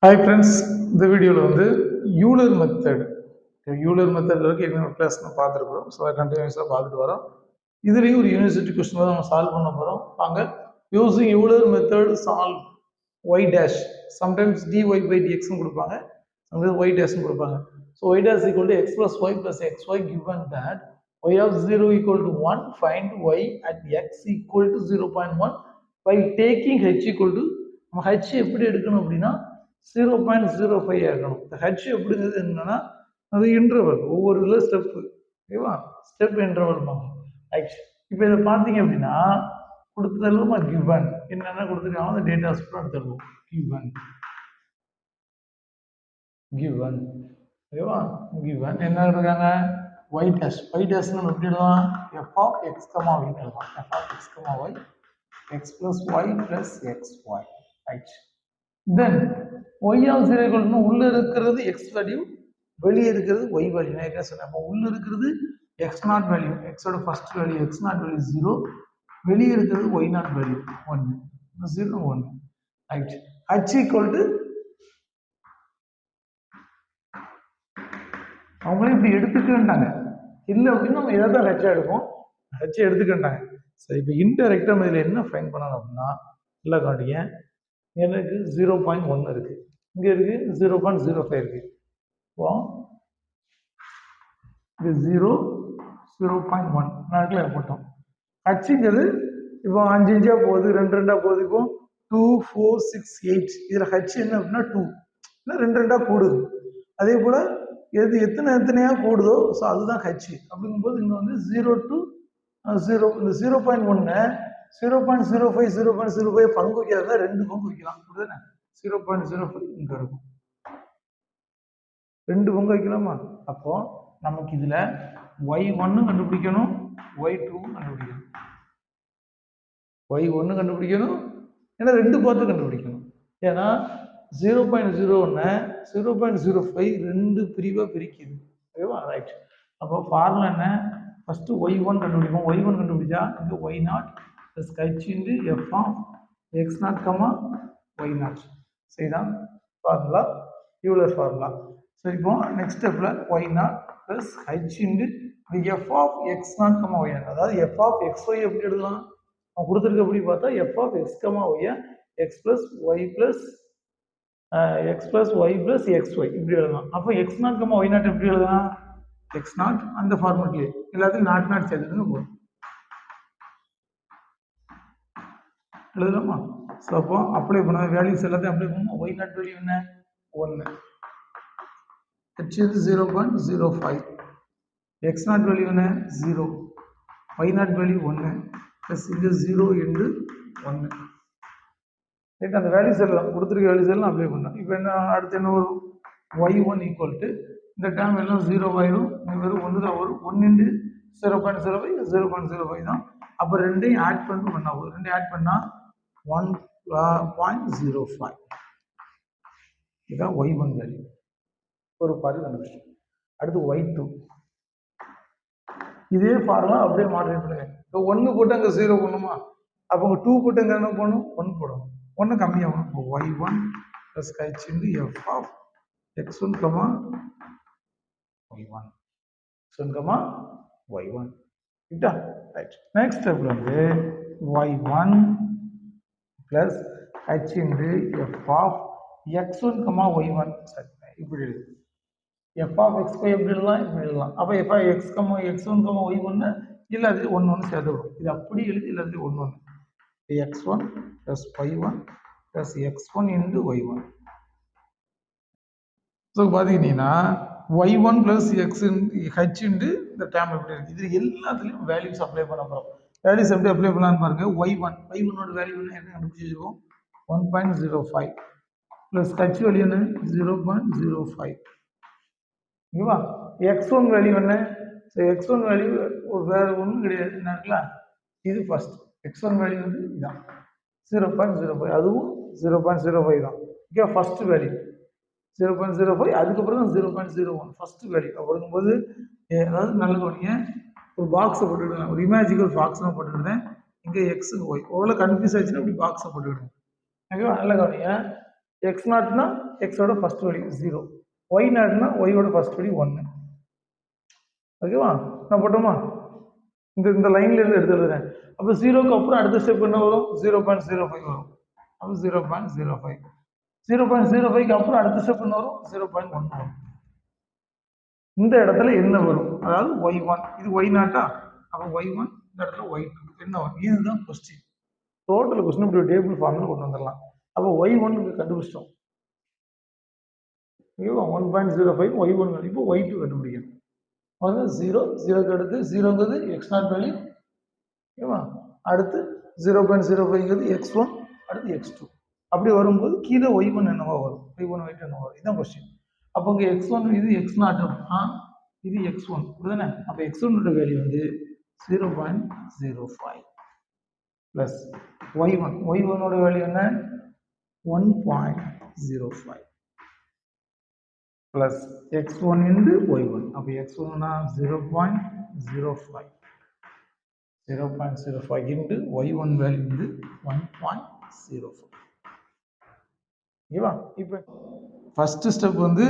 Hi friends, இந்த வீடியோவில் வந்து யூலர் மெத்தட் யூலர் மெத்தடில் இருக்க இன்னொரு கிளாஸ் நம்ம பார்த்துருக்குறோம். ஸோ அதை கண்டினியூஸாக பார்த்துட்டு வரோம். இதுலேயும் ஒரு யூனிவர்சிட்டி கொஸ்டின் தான் நம்ம சால்வ் பண்ண போகிறோம். வாங்க. Using Euler method solve y dash. Sometimes dy by டிஎக்ஸ்னு கொடுப்பாங்க, சம்டைம்ஸ் ஒய் டேஷ்னு கொடுப்பாங்க. So y dash equal to x plus y plus x y given that y of 0 equal to 1 find y at x equal to 0.1 by taking h equal to, நம்ம h எப்படி எடுக்கணும் அப்படின்னா 0.05 இருக்கணும். இந்த H எப்படிங்கிறது என்னன்னா அது இன்டர்வல், ஒவ்வொரு இதில் ஸ்டெப்பு, ஓகேவா? Step interval right. இப்போ இதை பார்த்தீங்க அப்படின்னா கொடுத்துருமா கிவன் என்னென்ன கொடுத்துருக்காங்க அந்த டேட்டா ஸ்பூட் எடுத்துருவோம். கிவன் ஓகேவா? கிவன் என்ன இருக்காங்க? Y dash. ஒய் டேஷ் நம்ம எப்படி எழுதலாம்? F of x comma y எழுதலாம். F of x comma y x plus y plus x y right. Then y of 0 equal to உள்ள இருக்கிறது எக்ஸ் வேல்யூ, வெளியே இருக்கிறது ஒய் வேல்யூ. நான் என்ன சொன்னேன்? அப்போ உள்ள இருக்கிறது எக்ஸ் நாட் வேல்யூ, எக்ஸோட first value x not value 0, வெளியே இருக்கிறது y not value 1, 0 1 right. H equal to அவங்களே இப்படி எடுத்துக்கிட்டாங்க. இல்லை அப்படின்னு நம்ம எதை தான் ஹெச்சாக எடுப்போம், ஹெச் எடுத்துக்கிட்டாங்க. சரி, இப்போ இன்டெரக்டாக நம்ம இதில் என்ன ஃபைன் பண்ணணும் அப்படின்னா, இல்லை காட்டிங்க எனக்கு 0.1 இருக்கு, இங்க இருக்கு 0.05 இருக்கு. இப்போ இது 0 0.1 நாட்கள போட்டோம். ஹச்சுங்கிறது இப்போ 5 இன்ச்சா போகுது, 2 2 போகுது. இப்போ 2 4 6 8 இதுல ஹச் என்ன அப்படின்னா 2, 2 2 கூடுது. அதே போல எது எத்தனையா கூடுதோ ஸோ அதுதான் ஹச். அப்படிங்கும்போது இங்க வந்து 0 to 0 இந்த 0.1 0.05 0.05 பங்கு வைக்கிறதா 2 பங்கு வைக்கலாம். 0.05 இங்க இருக்கும், 2 பங்கு வைக்கலாமா? அப்போ நமக்கு இதுல y1 கண்டுபிடிக்கணும், y2 கண்டுபிடிக்கணும். y1 கண்டுபிடிக்கணும், ஏன்னா 2 பார்த்து கண்டுபிடிக்கணும். ஏன்னா 0.01 0.05 2 பிரிவா பிரிக்குது, ஓகேவா? ரைட். அப்போ ஃபார்முலா என்ன? ஃபர்ஸ்ட் y1 கண்டுபிடிப்போம். y1 கண்டுபிடிச்சா இங்க y0 plus h into f of x0, y0. சரிதான் ஃபார்முலா, யூலர் ஃபார்முலா. சரி, இப்போ நெக்ஸ்ட் ஸ்டெப்ல y0 plus h into f of x0, y0. அதாவது f of xy எப்படி எழுதலாம்? நம்ம கொடுத்துருக்க எப்படி பார்த்தா f of x, y x plus y plus xy இப்படி எழுதலாம். அப்போ x0, y0 எப்படி எழுதலாம்? x0 அந்த ஃபார்முலேட்லயே எல்லாத்தையும் நாட் சேர்த்துன்னு போதும் எழுதலாமா? ஸோ அப்போ அப்ளை பண்ண வேல்யூஸ் எல்லாத்தையும் அப்ளை பண்ணணும். y0 வேல்யூ என்ன? 1, h is 0.05, x0 வேல்யூ என்ன? 0, y0 வேல்யூ 1 ப்ளஸ் இங்கே 0 into 1 ரைட். அந்த வேல்யூஸ் எல்லாம் கொடுத்துருக்க வேல்யூஸ் எல்லாம் அப்ளை பண்ணலாம். இப்போ என்ன அடுத்து என்ன வரும்? y1 ஈக்குவல் டு இந்த டேர்ம் எல்லாம் 0 ஆயிரும், வெறும் 1 தான் வரும். 1 into 0.05 0.05 தான். அப்போ ரெண்டையும் ஆட் பண்ணிட்டு 1 ஆகும். ரெண்டையும் ஆட் பண்ணா 1.05 இதுதான் y1 வேல்யூ. ஒரு பாரு கண்டுபிடிச்சோம். அடுத்து y2 இதே ஃபார்முலா அப்படியே மாடரேட் பண்ணுங்க. இப்போ 1 போட்டு அங்கே 0 பண்ணுமா? அப்போ 2 போட்டு அங்கே என்ன பண்ணணும்? 1 போடணும். 1 கம்மியாகணும். இப்போ y1 plus h into f of x1, y1 x1, y1 ரைட்டா? ரைட். நெக்ஸ்ட் ஸ்டெப்ல வந்து y1 plus h into f of x1, y1 இப்படி எழுது. f of x எப்படி எழுதலாம்? இப்படி எழுதலாம். அப்போ f of x, x1, y1 எல்லாத்தையும் 1 1 சேர்த்து விடும். இது அப்படி எழுதி எல்லாத்தையும் 1 1 x1 plus y1 plus x1 into y1. So பார்த்தீங்கன்னா y1 plus h into இந்த டேர்ம் எப்படி இருக்கு? இது எல்லாத்துலேயும் வேல்யூஸ் அப்ளை பண்ண போகிறோம். வேல்யூஸ் எப்படி அப்ளை பண்ணலான்னு பாருங்க. y1 வேல்யூ என்ன கண்டுபிடிச்சி வச்சுக்கோம்? 1.05 ப்ளஸ் h வேல்யூ என்ன? 0.05 ஓகேவா? x1 வேல்யூ என்ன? ஸோ x1 வேல்யூ வேற ஒன்றும் கிடையாது, என்ன இருக்குல்ல? இது ஃபர்ஸ்ட் x1 வேல்யூ வந்து இதுதான் 0.05, அதுவும் 0.05 தான். ஓகே, ஃபர்ஸ்ட் வேல்யூ 0.05, அதுக்கப்புறம் தான் 0.01 ஃபர்ஸ்ட் வேல்யூ. அப்படிங்கும்போது அதாவது நல்ல கவனிங்க, ஒரு பாக்ஸை போட்டுக்கிடுங்க, ஒரு இமேஜிக்கல் பாக்ஸ் நான் போட்டுக்கிட்டேன். இங்கே எக்ஸுக்கு ஒய், ஒருவேளை கன்ஃபியூஸ் ஆச்சுன்னா இப்படி பாக்ஸை போட்டுக்கிடுங்க. ஓகேவா? நல்ல கவனிங்க. எக்ஸ் நாட்னா எக்ஸோட ஃபர்ஸ்ட் வேல்யூ 0, ஒய் நாட்னா ஒய்யோட ஃபர்ஸ்ட் வேல்யூ 1. ஓகேவா? நான் போட்டோமா? இந்த லைன்ல இருந்து எடுத்து எழுதுறேன். அப்போ 0க்கு அப்புறம் அடுத்த ஸ்டெப் என்ன வரும்? 0.05 வரும். அப்போ 0.05. 0.05க்கு அப்புறம் அடுத்த ஸ்டெப் என்ன வரும்? 0.1 வரும். இந்த இடத்துல என்ன வரும்? அதாவது y1, இது y நாட்டா? அப்போ y1, இந்த இடத்துல y2 என்ன வரும்? இதுதான் கொஸ்டின். டோட்டல் கொஸ்டின் இப்படி டேபிள் ஃபார்ம்ல கொண்டு வந்துடலாம். அப்போ y1 கண்டுபிடிச்சிட்டோம். 1.05 y1, இப்போ y2 கண்டுபிடிக்கணும். வந்து 0, 0க்கு அடுத்து 0ங்கிறது x0 வேல்யூ, ஓகேவா? அடுத்து 0.05ங்கிறது x1, அடுத்து x2. அப்படி வரும்போது கீழே y1 என்னவா வரும்? y1 y2 என்னவா வரும்? இதுதான் கொஸ்டின். அப்போ இங்கே x1 இது x0 அப்படின்னா இது x1 அப்படிதானே? அப்போ x1 வேல்யூ வந்து 0.05 பிளஸ் y1 வேல்யூ என்ன? 1.05 plus x1 into y1. அப்போ x1 னா 0.05 into y1 வேல்யூ வந்து 1.05. ஓகேவா? இப்போ ஃபர்ஸ்ட் ஸ்டெப் வந்து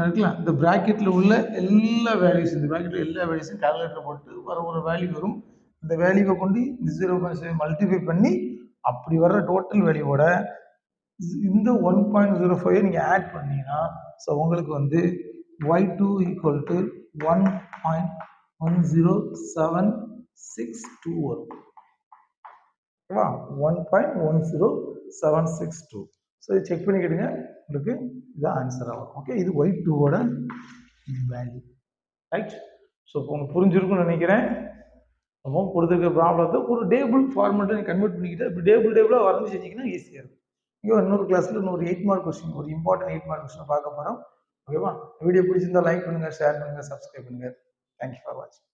இருக்கலாம், இந்த பிராக்கெட்ல உள்ள எல்லா வேல்யூஸ், இந்த பிராக்கெட்ல எல்லா வேல்யூஸும் கால்குலேட்டர் போட்டு வர ஒரு வேல்யூ வரும். இந்த வேல்யூவை கொண்டு இந்த 0.5 மல்டிஃபை பண்ணி அப்படி வர்ற டோட்டல் வேல்யூவோட இந்த 1.05 நீங்க ஆட் பண்ணீங்கன்னா ஸோ உங்களுக்கு வந்து y2 equal to 1.10762 வரும். ஓகேவா? 1.10762. ஸோ இதை செக் பண்ணிக்கிடுங்க, உங்களுக்கு இதுதான் ஆன்சராக வரும். ஓகே, இது y2ஓட வேல்யூ. ரைட்? ஸோ இப்போ உங்களுக்கு புரிஞ்சிருக்கும்னு நினைக்கிறேன். அப்போ கொடுத்துருக்க ப்ராப்ளத்தை ஒரு டேபிள் ஃபார்மேட்டை நீ கன்வெர்ட் பண்ணிக்கிட்டு இப்போ டேபிளாக வரைஞ்சி செஞ்சிங்கன்னா ஈஸியாக இருக்கும். இங்கே இன்னொரு கிளாஸில் இன்னொரு 8 மார்க் கொஸ்டின், ஒரு இம்பார்ட்டன்ட் 8 மார்க் கொஸ்டின் பார்க்க போகிறோம். ஓகேவா? வீடியோ பிடிச்சிருந்தா லைக் பண்ணுங்கள், ஷேர் பண்ணுங்கள், சப்ஸ்கிரைப் பண்ணுங்கள். தேங்க்யூ ஃபார் வாட்சிங்.